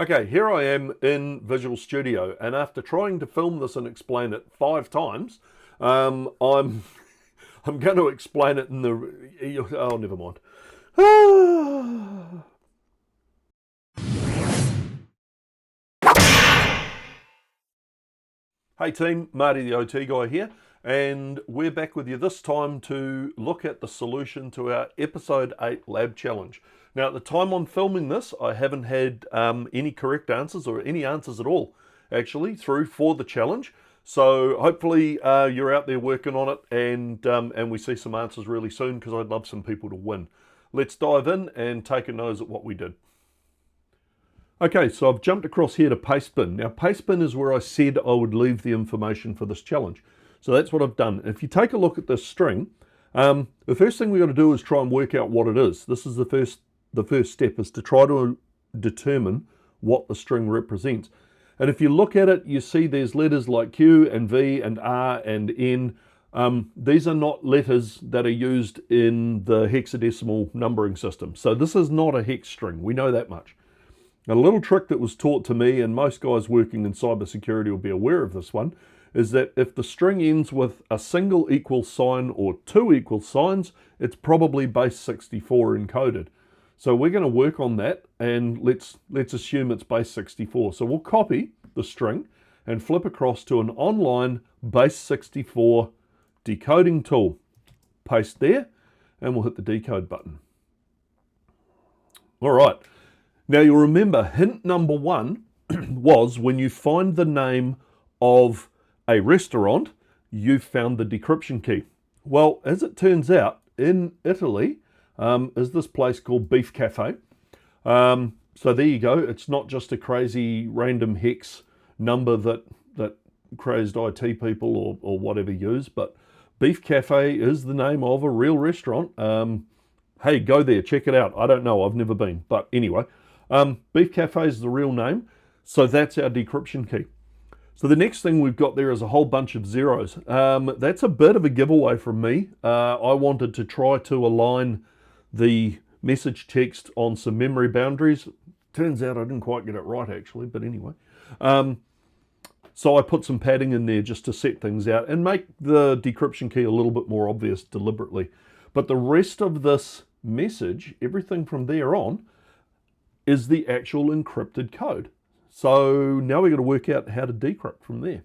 Okay, here I am in Visual Studio, and after trying to film this and explain it 5 times, I'm I'm going to explain it in the... Oh, never mind. Hey team, Marty the OT guy here, and we're back with you this time to look at the solution to our Episode 8 Lab Challenge. Now, at the time I'm filming this, I haven't had any correct answers, or any answers at all, actually, through for the challenge. So hopefully you're out there working on it, and we see some answers really soon, because I'd love some people to win. Let's dive in and take a nose at what we did. Okay, so I've jumped across here to Pastebin. Now, Pastebin is where I said I would leave the information for this challenge. So that's what I've done. If you take a look at this string, the first thing we've got to do is try and work out what it is. This is the first step, is to try to determine what the string represents. And if you look at it, you see there's letters like Q and V and R and N. These are not letters that are used in the hexadecimal numbering system. So this is not a hex string. We know that much. A little trick that was taught to me, and most guys working in cybersecurity will be aware of this one, is that if the string ends with a single equal sign or two equal signs, it's probably base 64 encoded. So we're going to work on that, and let's assume it's base 64. So we'll copy the string and flip across to an online base 64 decoding tool. Paste there, and we'll hit the decode button. All right. Now you'll remember hint number 1 was when you find the name of a restaurant, you've found the decryption key. Well, as it turns out, in Italy is this place called Beef Cafe. So there you go. It's not just a crazy random hex number that crazed IT people or whatever use, but Beef Cafe is the name of a real restaurant. Hey, go there, check it out. I don't know, I've never been, but anyway. Beef Cafe is the real name, so that's our decryption key. So the next thing we've got there is a whole bunch of zeros. That's a bit of a giveaway from me. I wanted to try to align the message text on some memory boundaries. Turns out I didn't quite get it right, actually, but anyway. So I put some padding in there just to set things out and make the decryption key a little bit more obvious deliberately. But the rest of this message, everything from there on, is the actual encrypted code. So now we've got to work out how to decrypt from there.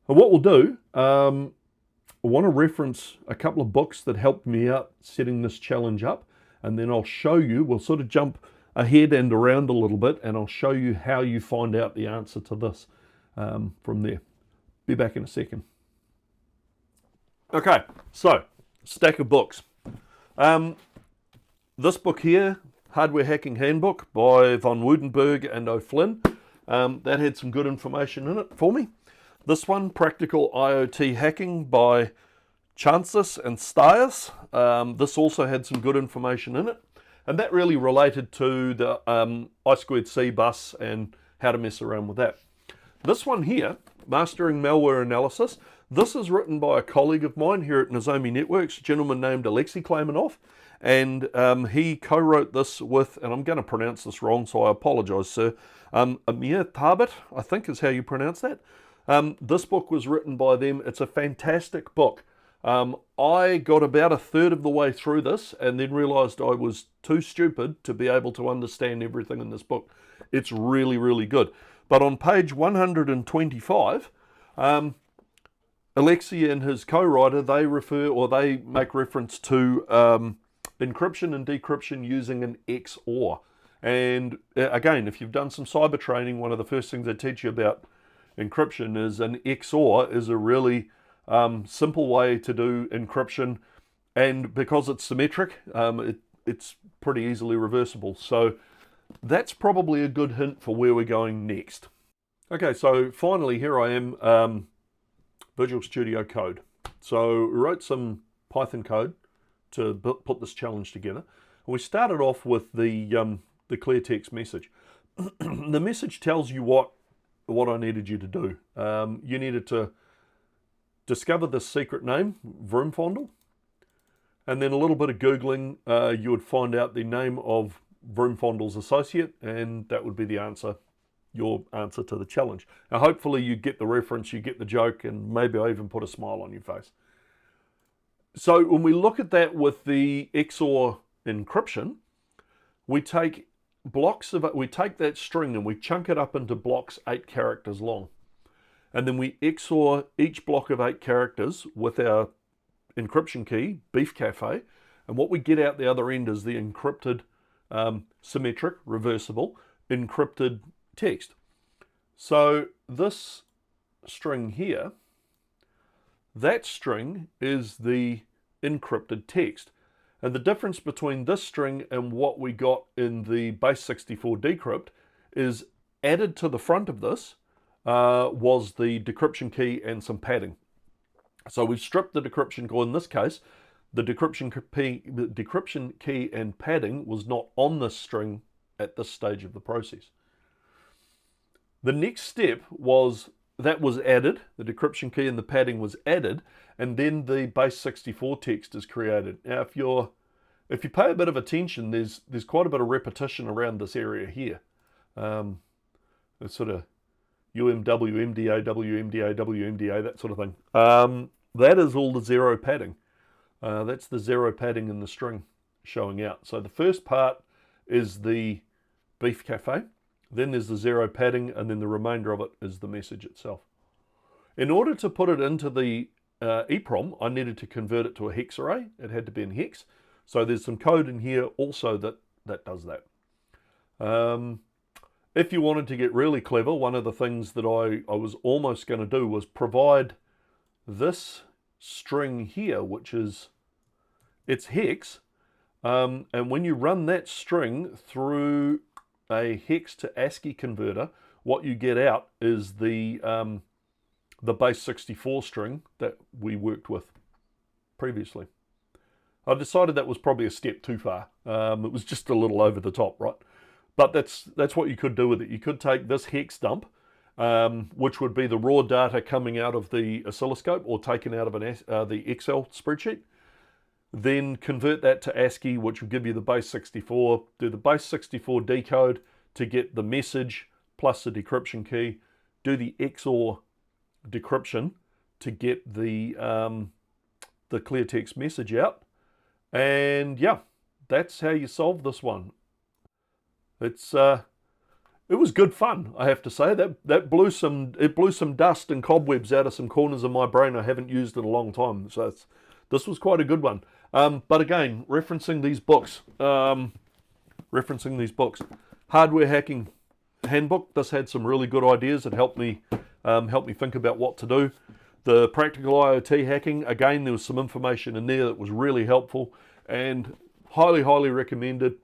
And what we'll do, I want to reference a couple of books that helped me out setting this challenge up, and then I'll show you, we'll sort of jump ahead and around a little bit, and I'll show you how you find out the answer to this from there. Be back in a second. Okay, so stack of books. This book here, Hardware Hacking Handbook by von Woudenberg and O'Flynn. That had some good information in it for me. This one, Practical IoT Hacking by Chances and Stiers. This also had some good information in it. And that really related to the I2C bus and how to mess around with that. This one here, Mastering Malware Analysis. This is written by a colleague of mine here at Nozomi Networks, a gentleman named Alexei Klaymanov. And he co-wrote this with, and I'm going to pronounce this wrong, so I apologize, sir, Amir Tarbit, I think is how you pronounce that. This book was written by them. It's a fantastic book. I got about a third of the way through this and then realized I was too stupid to be able to understand everything in this book. It's really, really good. But on page 125, Alexei and his co-writer, they make reference to encryption and decryption using an XOR. And again, if you've done some cyber training, one of the first things they teach you about encryption is an XOR is a really simple way to do encryption. And because it's symmetric, it's pretty easily reversible. So that's probably a good hint for where we're going next. Okay, so finally here I am, Visual Studio Code. So we wrote some Python code to put this challenge together. We started off with the clear text message. The message tells you what I needed you to do. You needed to discover this secret name, Vroomfondle, and then a little bit of Googling, you would find out the name of Vroomfondel's associate, and that would be the answer, your answer to the challenge. Now, hopefully you get the reference, you get the joke, and maybe I even put a smile on your face. So when we look at that with the XOR encryption, we take that string and we chunk it up into blocks 8 characters long. And then we XOR each block of 8 characters with our encryption key, Beef Cafe, and what we get out the other end is the encrypted, symmetric, reversible, encrypted text. So this string here, that string is the encrypted text. And the difference between this string and what we got in the base 64 decrypt is added to the front of this was the decryption key and some padding. So we've stripped the decryption key. In this case, the decryption key and padding was not on this string at this stage of the process. The next step was that was added, the decryption key and the padding was added, and then the base 64 text is created. Now, if you pay a bit of attention, there's quite a bit of repetition around this area here. It's sort of UMW, MDA, WMDA, WMDA, that sort of thing. That is all the 0 padding. That's the 0 padding in the string showing out. So the first part is the Beef Cafe, then there's the 0 padding, and then the remainder of it is the message itself. In order to put it into the EEPROM, I needed to convert it to a hex array. It had to be in hex. So there's some code in here also that does that. If you wanted to get really clever, one of the things that I was almost going to do was provide this string here, which is, it's hex, and when you run that string through a hex to ASCII converter, what you get out is the base 64 string that we worked with previously. I decided that was probably a step too far. It was just a little over the top, right? But that's what you could do with it. You could take this hex dump, which would be the raw data coming out of the oscilloscope or taken out of the Excel spreadsheet, then convert that to ASCII, which will give you the base 64, do the base 64 decode to get the message plus the decryption key, do the XOR decryption to get the clear text message out, and yeah, that's how you solve this one. It was good fun, I have to say. That blew some dust and cobwebs out of some corners of my brain I haven't used in a long time. So this was quite a good one. But again, referencing these books, Hardware Hacking Handbook. This had some really good ideas. It helped me think about what to do. The Practical IoT Hacking, again, there was some information in there that was really helpful and highly, highly recommended.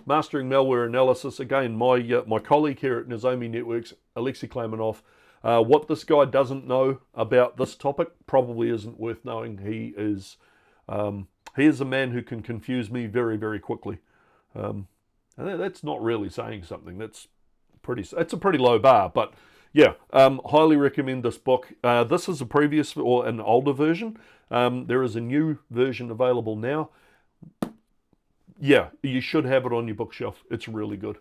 Mastering Malware Analysis, again, my colleague here at Nozomi Networks, Alexei Klemenov. What this guy doesn't know about this topic probably isn't worth knowing. He is a man who can confuse me very, very quickly. And that's not really saying something. That's a pretty low bar, but yeah, highly recommend this book. This is a previous or an older version. There is a new version available now. Yeah, you should have it on your bookshelf. It's really good.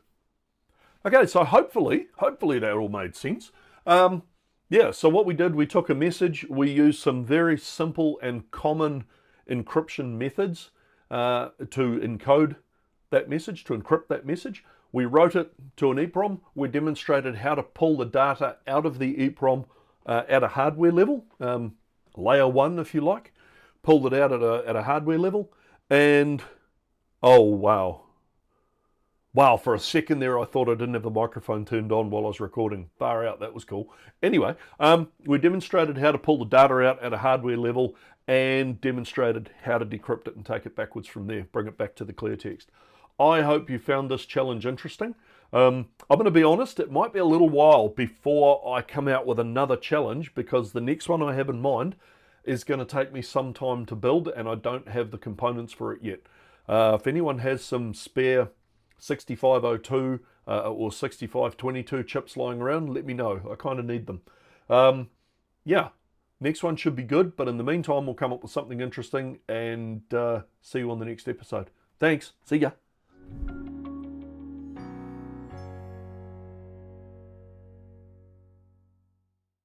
Okay, so hopefully that all made sense. Yeah, so what we did, we took a message, we used some very simple and common encryption methods to encode that message, to encrypt that message. We wrote it to an EEPROM. We demonstrated how to pull the data out of the EEPROM at a hardware level, layer 1 if you like. Pulled it out at a hardware level, and oh wow. Wow, for a second there I thought I didn't have the microphone turned on while I was recording. Far out, that was cool. Anyway, we demonstrated how to pull the data out at a hardware level and demonstrated how to decrypt it and take it backwards from there, bring it back to the clear text. I hope you found this challenge interesting. I'm going to be honest, it might be a little while before I come out with another challenge because the next one I have in mind is going to take me some time to build and I don't have the components for it yet. If anyone has some spare 6502 or 6522 chips lying around, let me know. I kind of need them. Yeah, next one should be good, but in the meantime, we'll come up with something interesting and see you on the next episode. Thanks. See ya.